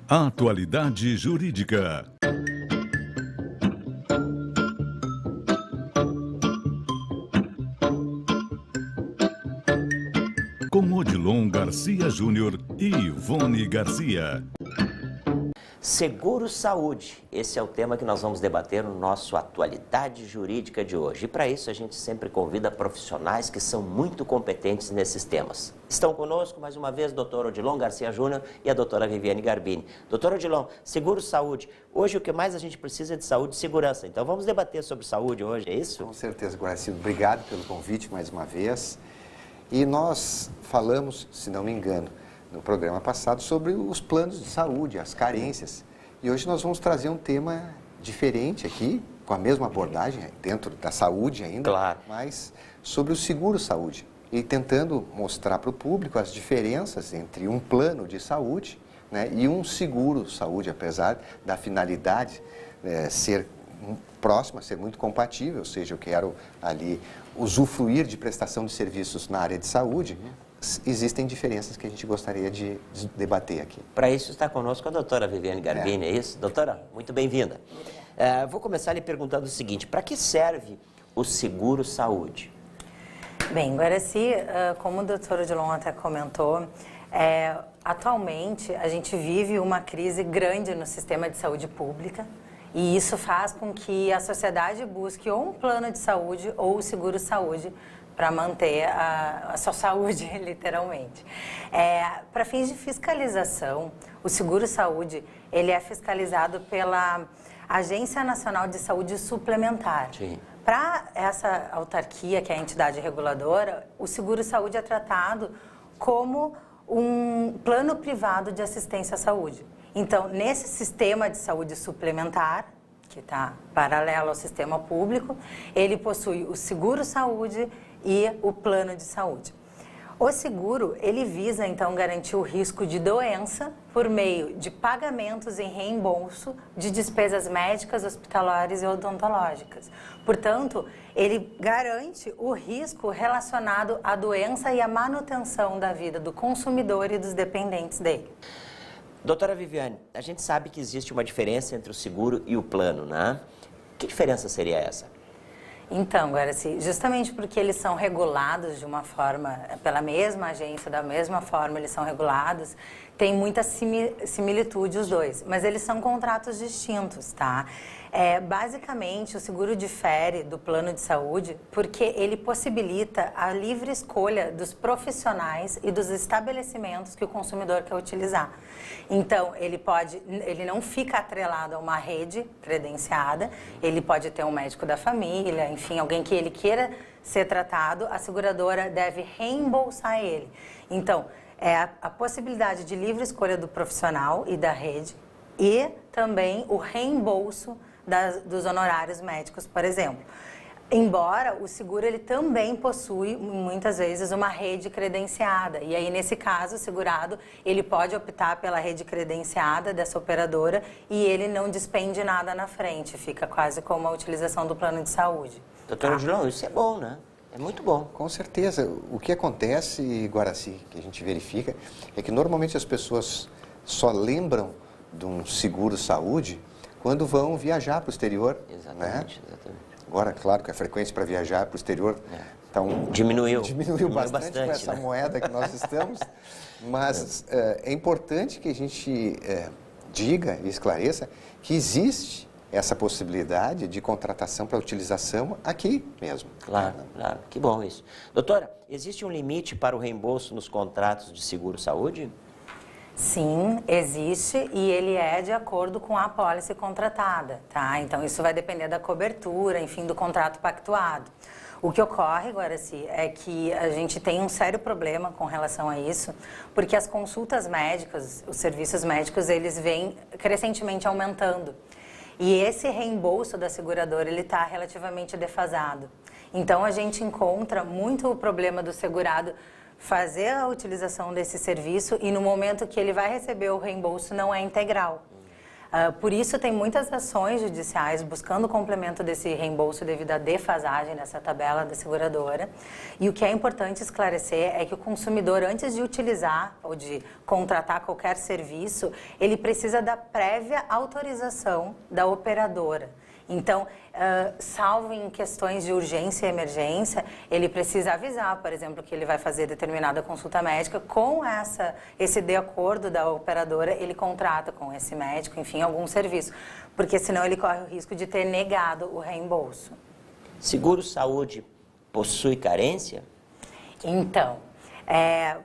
Atualidade Jurídica. Com Odilon Garcia Júnior e Ivone Garcia. Seguro Saúde, esse é o tema que nós vamos debater no nosso Atualidade Jurídica de hoje. E para isso a gente sempre convida profissionais que são muito competentes nesses temas. Estão conosco mais uma vez o Dr. Odilon Garcia Júnior e a doutora Viviane Garbini. Doutor Odilon, Seguro Saúde, hoje o que mais a gente precisa é de saúde e segurança. Então vamos debater sobre saúde hoje, é isso? Com certeza, Guaraci. Obrigado pelo convite mais uma vez. E nós falamos, se não me engano, no programa passado sobre os planos de saúde, as carências. E hoje nós vamos trazer um tema diferente aqui, com a mesma abordagem, dentro da saúde ainda, claro, mas sobre o seguro-saúde. E tentando mostrar para o público as diferenças entre um plano de saúde, né, e um seguro-saúde, apesar da finalidade ser próxima, ser muito compatível, ou seja, eu quero ali usufruir de prestação de serviços na área de saúde. Existem diferenças que a gente gostaria de debater aqui. Para isso está conosco a doutora Viviane Garbini, é isso? Doutora, muito bem-vinda. Vou começar lhe perguntando o seguinte, para que serve o seguro saúde? Bem, Guaraci, como o doutor Odilon até comentou, atualmente a gente vive uma crise grande no sistema de saúde pública e isso faz com que a sociedade busque ou um plano de saúde ou o seguro saúde para manter a sua saúde, literalmente. Para fins de fiscalização, o seguro-saúde ele é fiscalizado pela Agência Nacional de Saúde Suplementar. Para essa autarquia, que é a entidade reguladora, o seguro-saúde é tratado como um plano privado de assistência à saúde. Então, nesse sistema de saúde suplementar, que está paralelo ao sistema público, ele possui o seguro-saúde e o plano de saúde. O seguro, ele visa, então, garantir o risco de doença por meio de pagamentos em reembolso de despesas médicas, hospitalares e odontológicas. Portanto, ele garante o risco relacionado à doença e à manutenção da vida do consumidor e dos dependentes dele. Doutora Viviane, a gente sabe que existe uma diferença entre o seguro e o plano, né? Que diferença seria essa? Então, Guaraci, justamente porque eles são regulados de uma forma, pela mesma agência, da mesma forma eles são regulados, tem muita similitude os dois, mas eles são contratos distintos, tá? Basicamente, o seguro difere do plano de saúde porque ele possibilita a livre escolha dos profissionais e dos estabelecimentos que o consumidor quer utilizar. Então, ele não fica atrelado a uma rede credenciada, ele pode ter um médico da família, enfim, alguém que ele queira ser tratado, a seguradora deve reembolsar ele. Então, a possibilidade de livre escolha do profissional e da rede e também o reembolso dos honorários médicos, por exemplo. Embora o seguro ele também possui, muitas vezes, uma rede credenciada. E aí, nesse caso, o segurado ele pode optar pela rede credenciada dessa operadora e ele não despende nada na frente. Fica quase como a utilização do plano de saúde. Doutor Odilon, isso é bom, né? É muito bom. Com certeza. O que acontece, Guaraci, que a gente verifica, é que normalmente as pessoas só lembram de um seguro-saúde quando vão viajar para o exterior. Exatamente, né? Exatamente. Agora, claro que a frequência para viajar para o exterior diminuiu bastante com essa moeda que nós estamos, mas é importante que a gente diga e esclareça que existe essa possibilidade de contratação para utilização aqui mesmo. Claro, claro, que bom isso. Doutora, existe um limite para o reembolso nos contratos de seguro-saúde? Sim, existe e ele é de acordo com a apólice contratada, tá? Então, isso vai depender da cobertura, enfim, do contrato pactuado. O que ocorre, Guaraci, é que a gente tem um sério problema com relação a isso, porque as consultas médicas, os serviços médicos, eles vêm crescentemente aumentando. E esse reembolso da seguradora, ele está relativamente defasado. Então, a gente encontra muito o problema do segurado fazer a utilização desse serviço e no momento que ele vai receber o reembolso não é integral. Por isso, tem muitas ações judiciais buscando o complemento desse reembolso devido à defasagem dessa tabela da seguradora. E o que é importante esclarecer é que o consumidor, antes de utilizar ou de contratar qualquer serviço, ele precisa da prévia autorização da operadora. Então, salvo em questões de urgência e emergência, ele precisa avisar, por exemplo, que ele vai fazer determinada consulta médica. Com esse de acordo da operadora, ele contrata com esse médico, enfim, algum serviço. Porque senão ele corre o risco de ter negado o reembolso. Seguro-saúde possui carência? Então,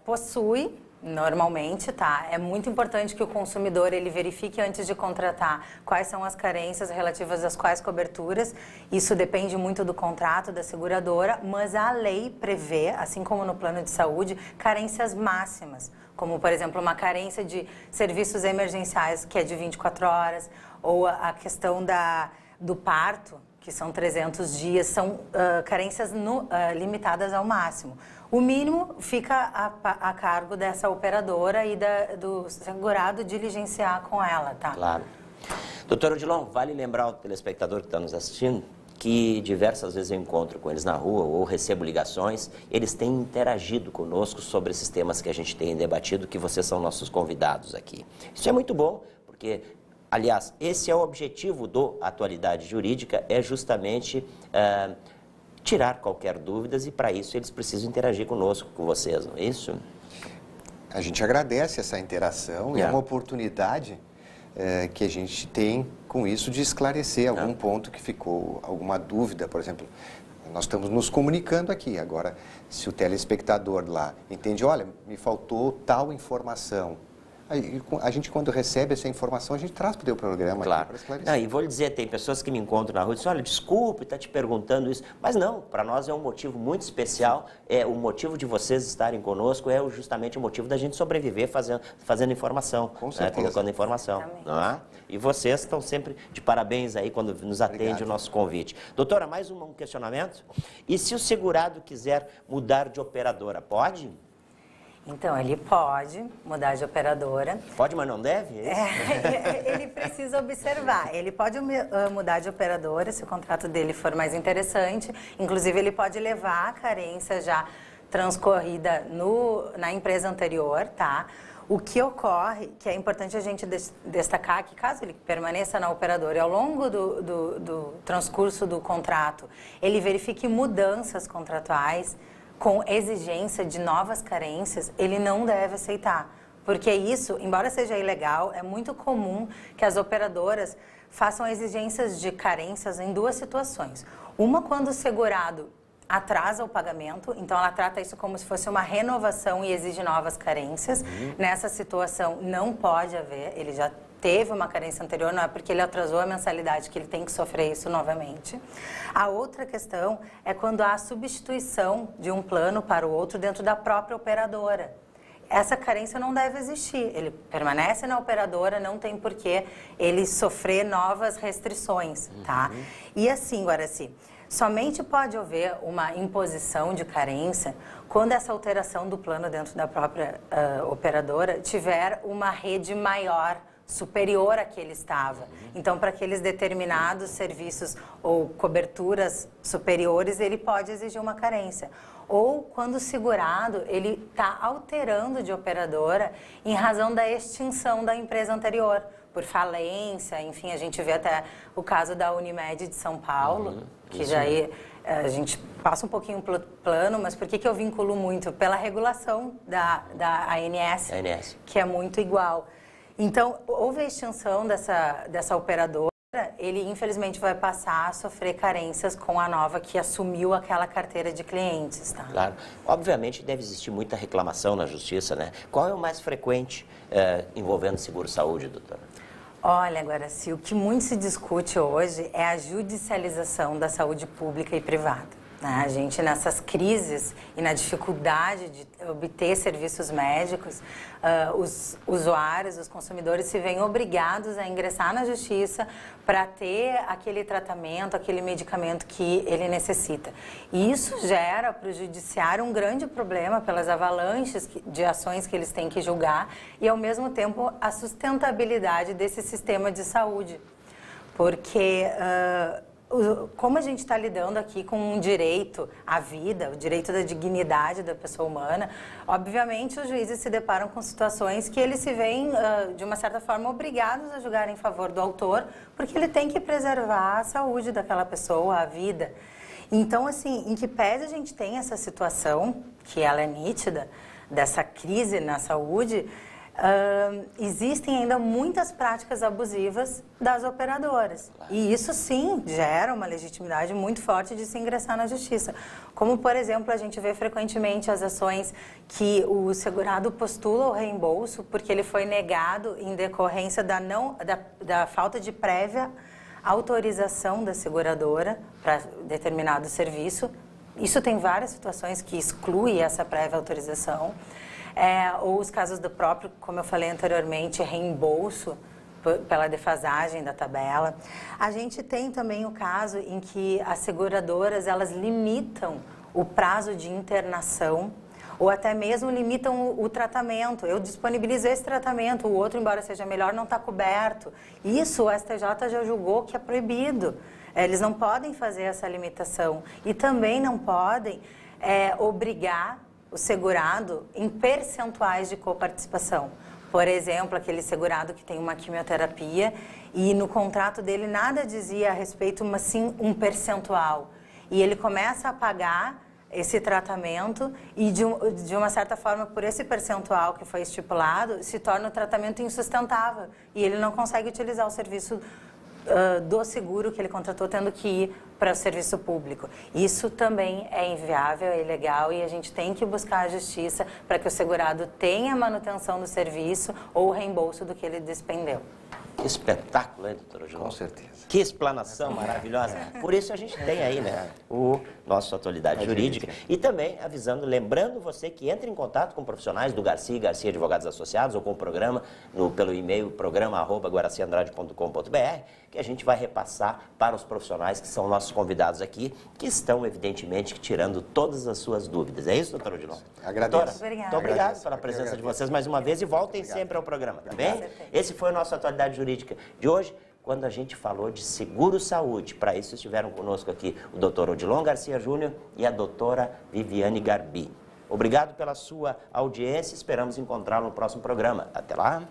possui... Normalmente, tá? É muito importante que o consumidor ele verifique antes de contratar quais são as carências relativas às quais coberturas. Isso depende muito do contrato da seguradora, mas a lei prevê, assim como no plano de saúde, carências máximas, como, por exemplo, uma carência de serviços emergenciais, que é de 24 horas, ou a questão do parto, que são 300 dias, são carências limitadas ao máximo. O mínimo fica a cargo dessa operadora e do segurado diligenciar com ela, tá? Claro. Doutor Odilon, vale lembrar ao telespectador que está nos assistindo que diversas vezes eu encontro com eles na rua ou recebo ligações, eles têm interagido conosco sobre esses temas que a gente tem debatido, que vocês são nossos convidados aqui. Isso é muito bom, porque... Aliás, esse é o objetivo do Atualidade Jurídica, é justamente tirar qualquer dúvida e para isso eles precisam interagir conosco, com vocês, não é isso? A gente agradece essa interação e é uma oportunidade que a gente tem com isso de esclarecer algum ponto que ficou, alguma dúvida, por exemplo. Nós estamos nos comunicando aqui. Agora, se o telespectador lá entende, olha, me faltou tal informação, a gente, quando recebe essa informação, a gente traz para o teu programa. Claro. Para esclarecer. Não, e vou lhe dizer, tem pessoas que me encontram na rua e dizem, olha, desculpe, está te perguntando isso. Mas não, para nós é um motivo muito especial. O motivo de vocês estarem conosco é justamente o motivo da gente sobreviver fazendo informação. Com certeza. Colocando informação. Não é? E vocês estão sempre de parabéns aí quando nos atende o nosso convite. Doutora, mais um questionamento? E se o segurado quiser mudar de operadora, pode? Então, ele pode mudar de operadora. Pode, mas não deve? Ele precisa observar. Ele pode mudar de operadora se o contrato dele for mais interessante. Inclusive, ele pode levar a carência já transcorrida na empresa anterior, tá? O que ocorre, que é importante a gente destacar, que caso ele permaneça na operadora e ao longo do transcurso do contrato, ele verifique mudanças contratuais, com exigência de novas carências, ele não deve aceitar. Porque isso, embora seja ilegal, é muito comum que as operadoras façam exigências de carências em duas situações. Uma, quando o segurado atrasa o pagamento, então ela trata isso como se fosse uma renovação e exige novas carências. Nessa situação não pode haver, ele já teve uma carência anterior, não é porque ele atrasou a mensalidade que ele tem que sofrer isso novamente. A outra questão é quando há substituição de um plano para o outro dentro da própria operadora. Essa carência não deve existir. Ele permanece na operadora, não tem por que ele sofrer novas restrições, tá? E assim, Guaraci, somente pode haver uma imposição de carência quando essa alteração do plano dentro da própria operadora tiver uma rede maior, superior à que ele estava. Então, para aqueles determinados serviços ou coberturas superiores, ele pode exigir uma carência. Ou quando o segurado ele está alterando de operadora em razão da extinção da empresa anterior, por falência, enfim, a gente vê até o caso da Unimed de São Paulo, que já a gente passa um pouquinho pelo plano, mas por que eu vinculo muito? Pela regulação da ANS, que é muito igual. Então, houve a extinção dessa operadora, ele infelizmente vai passar a sofrer carências com a nova que assumiu aquela carteira de clientes, tá? Claro. Obviamente deve existir muita reclamação na justiça, né? Qual é o mais frequente envolvendo seguro-saúde, doutora? Olha, Guaraci, o que muito se discute hoje é a judicialização da saúde pública e privada. né? A gente, nessas crises e na dificuldade de obter serviços médicos, os usuários, os consumidores se veem obrigados a ingressar na justiça para ter aquele tratamento, aquele medicamento que ele necessita. E isso gera para o judiciário um grande problema pelas avalanches de ações que eles têm que julgar e, ao mesmo tempo, a sustentabilidade desse sistema de saúde. Porque como a gente está lidando aqui com um direito à vida, o direito da dignidade da pessoa humana, obviamente os juízes se deparam com situações que eles se veem, de uma certa forma, obrigados a julgar em favor do autor, porque ele tem que preservar a saúde daquela pessoa, a vida. Então, assim, em que pese a gente tem essa situação, que ela é nítida, dessa crise na saúde, existem ainda muitas práticas abusivas das operadoras. E isso sim gera uma legitimidade muito forte de se ingressar na justiça. Como, por exemplo, a gente vê frequentemente as ações que o segurado postula o reembolso porque ele foi negado em decorrência da falta de prévia autorização da seguradora para determinado serviço. Isso tem várias situações que excluem essa prévia autorização. Ou os casos do próprio, como eu falei anteriormente, reembolso pela defasagem da tabela. A gente tem também o caso em que as seguradoras, elas limitam o prazo de internação ou até mesmo limitam o tratamento. Eu disponibilizo esse tratamento, o outro, embora seja melhor, não está coberto. Isso o STJ já julgou que é proibido. Eles não podem fazer essa limitação e também não podem obrigar o segurado em percentuais de coparticipação. Por exemplo, aquele segurado que tem uma quimioterapia e no contrato dele nada dizia a respeito, mas sim um percentual. E ele começa a pagar esse tratamento e, de uma certa forma, por esse percentual que foi estipulado, se torna o tratamento insustentável e ele não consegue utilizar o serviço do seguro que ele contratou, tendo que ir para o serviço público. Isso também é inviável, é ilegal e a gente tem que buscar a justiça para que o segurado tenha a manutenção do serviço ou o reembolso do que ele despendeu. Que espetáculo, hein, doutora João? Com certeza. Que explanação maravilhosa. Por isso a gente tem aí, né, o nosso Atualidade Jurídica. E também avisando, lembrando você que entre em contato com profissionais do Garcia Advogados Associados ou com o programa pelo e-mail programa@guaraciandrade.com.br, que a gente vai repassar para os profissionais que são nossos convidados aqui, que estão, evidentemente, tirando todas as suas dúvidas. É isso, doutora Odilon? Agradeço. Doutora, muito obrigado pela presença de vocês mais uma vez e voltem sempre ao programa, tá bem? Esse foi o nosso Atualidade Jurídica de hoje, quando a gente falou de seguro-saúde. Para isso estiveram conosco aqui o doutor Odilon Garcia Júnior e a doutora Viviane Garbi. Obrigado pela sua audiência, esperamos encontrá-lo no próximo programa. Até lá!